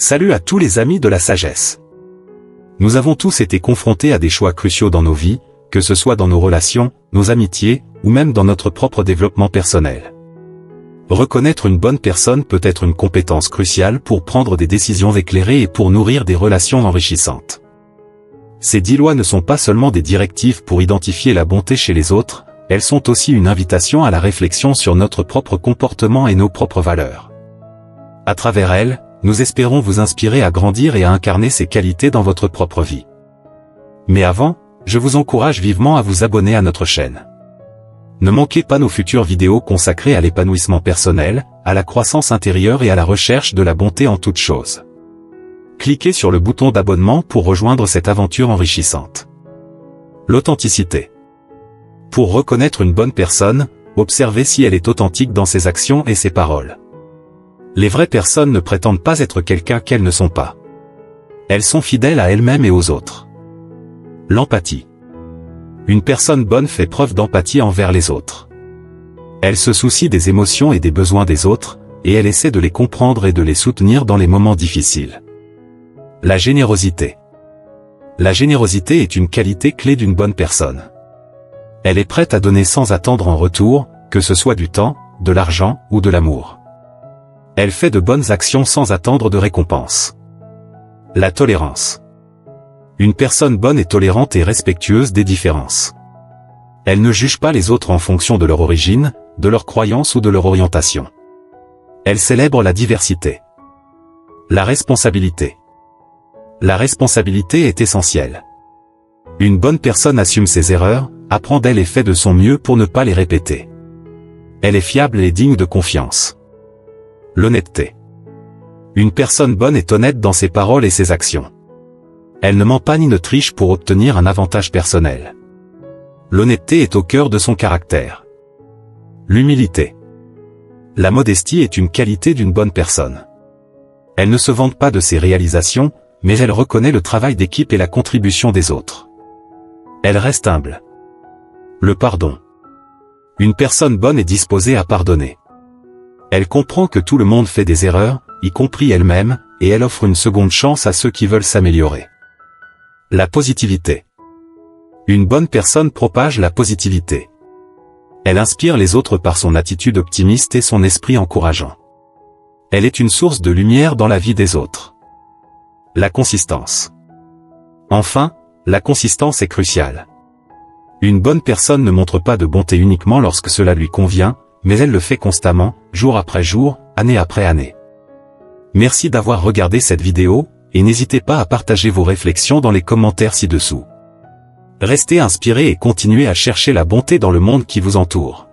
Salut à tous les amis de la sagesse. Nous avons tous été confrontés à des choix cruciaux dans nos vies, que ce soit dans nos relations, nos amitiés, ou même dans notre propre développement personnel. Reconnaître une bonne personne peut être une compétence cruciale pour prendre des décisions éclairées et pour nourrir des relations enrichissantes. Ces 10 lois ne sont pas seulement des directives pour identifier la bonté chez les autres, elles sont aussi une invitation à la réflexion sur notre propre comportement et nos propres valeurs. À travers elles, nous espérons vous inspirer à grandir et à incarner ces qualités dans votre propre vie. Mais avant, je vous encourage vivement à vous abonner à notre chaîne. Ne manquez pas nos futures vidéos consacrées à l'épanouissement personnel, à la croissance intérieure et à la recherche de la bonté en toutes choses. Cliquez sur le bouton d'abonnement pour rejoindre cette aventure enrichissante. L'authenticité. Pour reconnaître une bonne personne, observez si elle est authentique dans ses actions et ses paroles. Les vraies personnes ne prétendent pas être quelqu'un qu'elles ne sont pas. Elles sont fidèles à elles-mêmes et aux autres. L'empathie. Une personne bonne fait preuve d'empathie envers les autres. Elle se soucie des émotions et des besoins des autres, et elle essaie de les comprendre et de les soutenir dans les moments difficiles. La générosité. La générosité est une qualité clé d'une bonne personne. Elle est prête à donner sans attendre en retour, que ce soit du temps, de l'argent ou de l'amour. Elle fait de bonnes actions sans attendre de récompense. La tolérance. Une personne bonne est tolérante et respectueuse des différences. Elle ne juge pas les autres en fonction de leur origine, de leur croyance ou de leur orientation. Elle célèbre la diversité. La responsabilité. La responsabilité est essentielle. Une bonne personne assume ses erreurs, apprend d'elles et fait de son mieux pour ne pas les répéter. Elle est fiable et digne de confiance. L'honnêteté. Une personne bonne est honnête dans ses paroles et ses actions. Elle ne ment pas ni ne triche pour obtenir un avantage personnel. L'honnêteté est au cœur de son caractère. L'humilité. La modestie est une qualité d'une bonne personne. Elle ne se vante pas de ses réalisations, mais elle reconnaît le travail d'équipe et la contribution des autres. Elle reste humble. Le pardon. Une personne bonne est disposée à pardonner. Elle comprend que tout le monde fait des erreurs, y compris elle-même, et elle offre une seconde chance à ceux qui veulent s'améliorer. La positivité. Une bonne personne propage la positivité. Elle inspire les autres par son attitude optimiste et son esprit encourageant. Elle est une source de lumière dans la vie des autres. La consistance. Enfin, la consistance est cruciale. Une bonne personne ne montre pas de bonté uniquement lorsque cela lui convient, mais elle le fait constamment, jour après jour, année après année. Merci d'avoir regardé cette vidéo, et n'hésitez pas à partager vos réflexions dans les commentaires ci-dessous. Restez inspirés et continuez à chercher la bonté dans le monde qui vous entoure.